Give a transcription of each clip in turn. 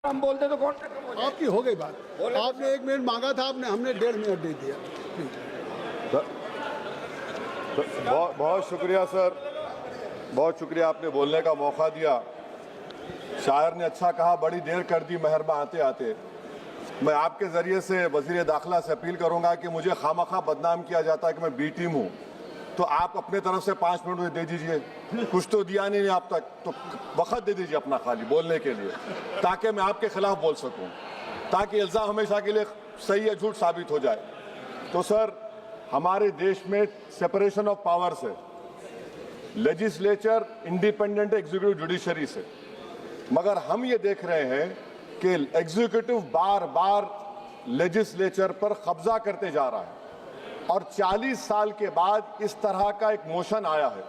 हम बोलते तो कौन आपकी हो गई बात। आपने 1 मिनट मांगा था, आपने हमने 1.5 मिनट दे दिया। बहुत शुक्रिया सर, बहुत शुक्रिया, आपने बोलने का मौका दिया। शायर ने अच्छा कहा, बड़ी देर कर दी मेहरबा आते आते। मैं आपके ज़रिए से वज़ीर दाखिला से अपील करूंगा कि मुझे खामखा बदनाम किया जाता है कि मैं बी टीम हूँ, तो आप अपने तरफ से 5 मिनट मुझे दे दीजिए। कुछ तो दिया नहीं आप तक, तो वक्त दे दीजिए अपना खाली बोलने के लिए, ताकि मैं आपके खिलाफ बोल सकूं, ताकि इल्ज़ाम हमेशा के लिए सही या झूठ साबित हो जाए। तो सर, हमारे देश में सेपरेशन ऑफ पावर्स है, लेजिस्लेचर इंडिपेंडेंट एग्जीक्यूटिव जुडिशरी से, मगर हम ये देख रहे हैं कि एग्जीक्यूटिव बार बार लेजिस्लेचर पर कब्जा करते जा रहा है, और 40 साल के बाद इस तरह का एक मोशन आया है।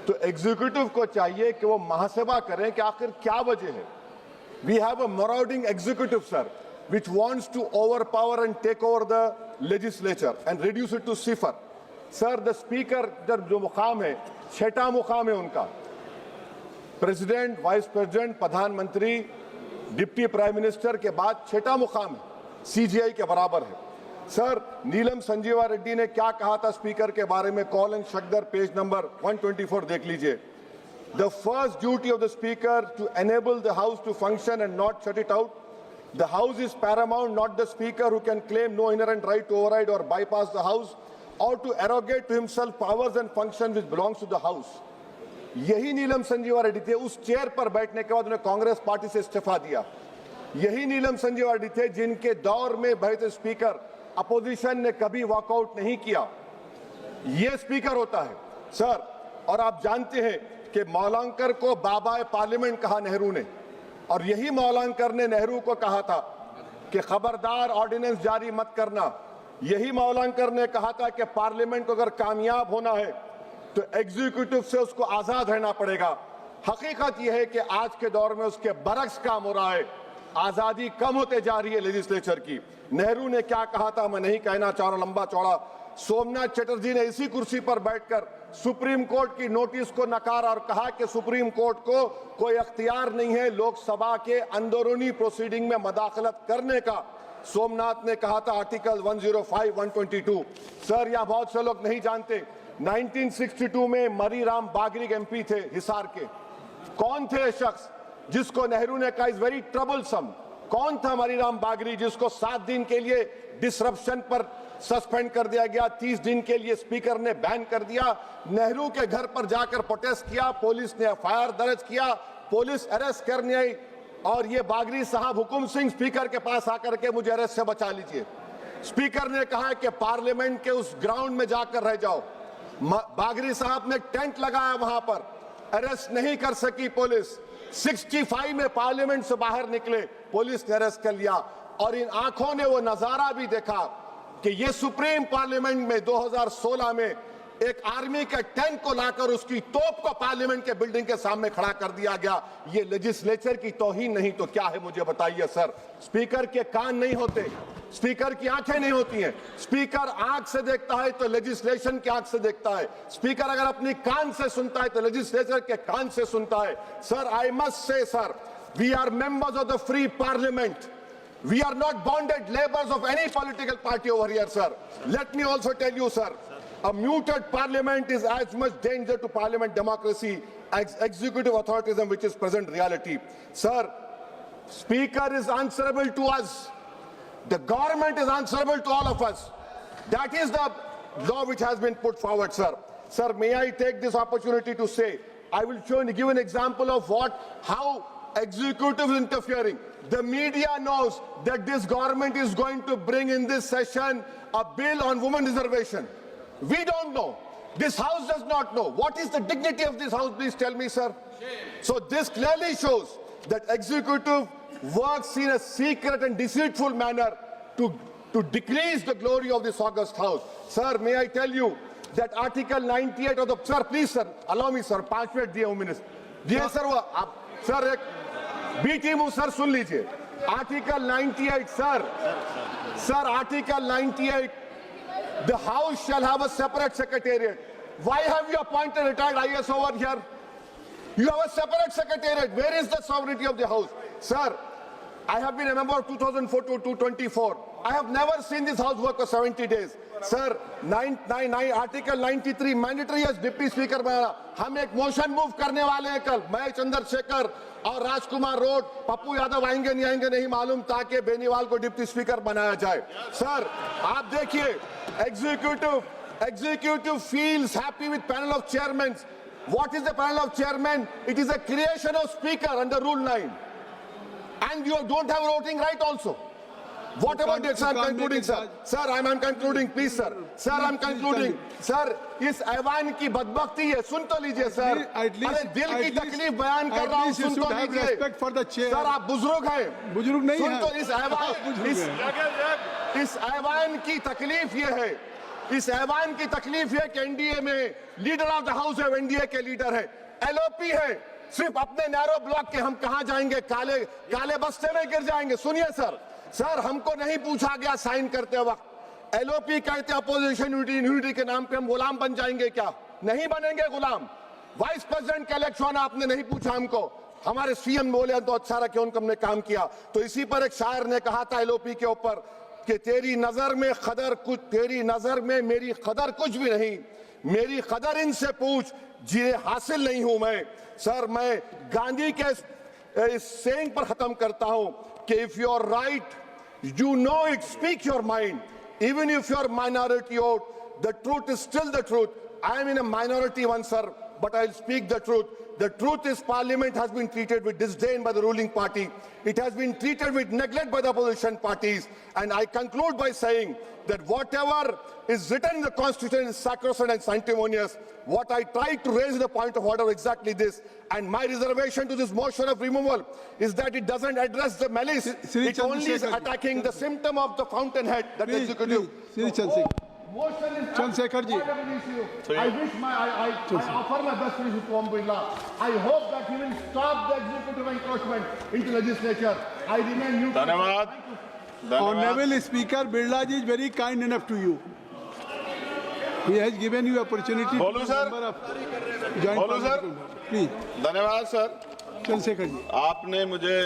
तो एग्जीक्यूटिव को चाहिए कि वो मुहासबा करें कि आखिर क्या वजह है। We have a marauding executive sir, which wants to overpower and take over the legislature and reduce it to cipher. Sir, the speaker जो मुकाम है, 6ठा मुकाम है उनका, प्रेसिडेंट, वाइस प्रेसिडेंट, प्रधानमंत्री, डिप्टी प्राइम मिनिस्टर के बाद 6ठा मुकाम है, CJI के बराबर है। सर, नीलम संजीवा रेड्डी ने क्या कहा था स्पीकर के बारे में, Kaul and Shakdher page number 124 देख लीजिए। The first duty of the speaker to enable the house to function and not shut it out. The house is paramount, not the speaker who can claim no inherent right to override or bypass the house or to arrogate to himself powers and functions which belongs to the house। यही नीलम संजीवा रेड्डी थे, उस chair पर बैठने के बाद उन्हें Congress party से इस्तीफा दिया। यही नीलम संजीवा रेड्डी थे जिनके दौर में बैठे स्पीकर अपोजिशन ने कभी वॉकआउट नहीं किया। यह स्पीकर होता है सर। और आप जानते हैं कि मौलांकर को बाबा पार्लियामेंट कहा नेहरू ने, और यही मौलांकर ने नेहरू को कहा था कि खबरदार ऑर्डिनेंस जारी मत करना। यही मौलांकर ने कहा था कि पार्लियामेंट को अगर कामयाब होना है तो एग्जीक्यूटिव से उसको आजाद रहना पड़ेगा। हकीकत यह है कि आज के दौर में उसके बरक्स काम हो रहा है, आजादी कम होते जा रही है लेजिस्लेचर की। नेहरू ने क्या कहा था मैं नहीं कहना चाह रहा लंबा चौड़ा। सोमनाथ चटर्जी ने इसी कुर्सी पर बैठकर सुप्रीम कोर्ट की नोटिस को नकारा और कहा कि सुप्रीम कोर्ट को कोई अख्तियार नहीं है लोकसभा के अंदरूनी प्रोसीडिंग में मदाखलत करने का। सोमनाथ ने कहा था आर्टिकल 105, 122। सर, यह बहुत से लोग नहीं जानते, 1962 में मरीराम बागरी MP थे हिसार के। कौन थे ये शख्स जिसको नेहरू ने कहा इज वेरी ट्रबलसम? कौन था मरीराम बागरी जिसको 7 दिन के लिए डिसरप्शन पर सस्पेंड कर दिया गया, 30 दिन के लिए स्पीकर ने बैन कर दिया। नेहरू के घर पर जाकर प्रोटेस्ट किया, पुलिस ने FIR दर्ज किया, पुलिस अरेस्ट करने आई, और ये बागरी साहब हुकुम सिंह स्पीकर के पास आकर के मुझे अरेस्ट से बचा लीजिए। स्पीकर ने कहा कि पार्लियामेंट के उस ग्राउंड में जाकर रह जाओ। बागरी साहब ने टेंट लगाया वहां पर, अरेस्ट नहीं कर सकी पुलिस। 65 में पार्लियामेंट से बाहर निकले, पुलिस ने अरेस्ट कर लिया। और इन आंखों ने वो नजारा भी देखा कि ये सुप्रीम पार्लियामेंट में 2016 में एक आर्मी के टैंक को लाकर उसकी तोप को पार्लियामेंट के बिल्डिंग के सामने खड़ा कर दिया गया। ये लेजिस्लेचर की तौहीन नहीं तो क्या है, मुझे बताइए सर। स्पीकर के कान नहीं होते, स्पीकर की आंखें नहीं होती हैं। स्पीकर आंख से देखता है तो लेजिस्लेशन की आंख से देखता है। स्पीकर अगर अपनी कान से सुनता है तो लेजिस्लेचर के कान से सुनता है। Sir, I must say sir, we are members of the free parliament. We are not bonded laborers of any political party over here, sir. Let me also tell you, sir, a muted parliament is as much danger to parliament democracy as executive authoritarianism, which is present reality. Sir, Speaker is answerable to us. The government is answerable to all of us. That is the law which has been put forward, sir. Sir, may I take this opportunity to say, I will give an example of how executive is interfering. The media knows that this government is going to bring in this session a bill on women reservation. We don't know. This house does not know. What is the dignity of this house? Please tell me, sir. So this clearly shows that executive works in a secret and deceitful manner to decrease the glory of this august house. Sir, may I tell you that Article 98 of the... Sir, please, sir, allow me, sir. 5 minute दिए minute दिए sir. वो आप sir एक B team sir सुन लीजिए। Article 98 sir article 98, the house shall have a separate secretariat. Why have you appointed retired IAS over here? You have a separate secretariat. Where is the sovereignty of the house? Sir, I have been a member of 2004 to 2024. I have never seen this house work for 70 days. Sir, Article 93 mandatory as deputy speaker बनाना. हम एक motion move करने वाले हैं कल. मैं चंद्रशेखर और राजकुमार road, Pappu Yadav आएंगे नहीं मालूम, ताकि बेनीवाल को डिप्टी स्पीकर बनाया जाए. सर, आप देखिए, executive feels happy with panel of chairmen. What is the panel of chairmen? It is a creation of speaker under Rule 9. And you don't have voting right also. What about it? Sir, I'm concluding, sir. Sir, I'm concluding, please, sir. Sir, I'm concluding. Sir, इस ऐवान की बदबख्ती है, सुन तो लीजिए, sir. अरे दिल की तकलीफ बयान कर रहा हूँ, सुन तो लीजिए. सर, आप बुजुर्ग हैं. बुजुर्ग नहीं सुन हैं. तो इस ऐवान की तकलीफ ये है. इस ऐवान की तकलीफ है कि एनडीए में लीडर ऑफ द हाउस है, एनडीए के लीडर है. एलओपी है. सिर्फ अपने नैरो ब्लॉक के हम कहां जाएंगे, काले बस्ते में गिर जाएंगे. सुनिए सर, हमको नहीं पूछा गया साइन करते वक्त. एलओपी कहते अपोजिशन यूनिटी के नाम पे हम गुलाम बन जाएंगे क्या? नहीं बनेंगे गुलाम. वाइस प्रेसिडेंट का इलेक्शन आपने नहीं पूछा हमको. हमारे सीएम बोले तो अच्छा रखे, उनको हमने काम किया. तो इसी पर एक शायर ने कहा था एलओपी के ऊपर कि तेरी नजर में मेरी कदर कुछ भी नहीं, मेरी कदर इनसे पूछ जिन्हें हासिल नहीं हूं मैं. सर, मैं गांधी के इस सेइंग पर खत्म करता हूं कि if you are right, you know it, speak your mind. Even if you are minority vote, the truth is still the truth. I am in a minority one, sir, but I'll speak the truth. The truth is Parliament has been treated with disdain by the ruling party. It has been treated with neglect by the opposition parties. And I conclude by saying that whatever is written in the Constitution is sacrosanct and sanctimonious. What I tried to raise in the point of order exactly this, and my reservation to this motion of removal is that it doesn't address the malice. It only is attacking the symptom of the fountainhead, that executive. Chandrashekhar ji, I offer my best wishes to Om Birla. I hope that he will stop the executive encroachment into legislature. I remain neutral. धन्यवाद. Honorable Speaker, Birla ji is very kind enough to you. He has given you opportunity. बोलूं sir? बोलूं sir? Please. धन्यवाद sir. Chandrashekhar ji, आपने मुझे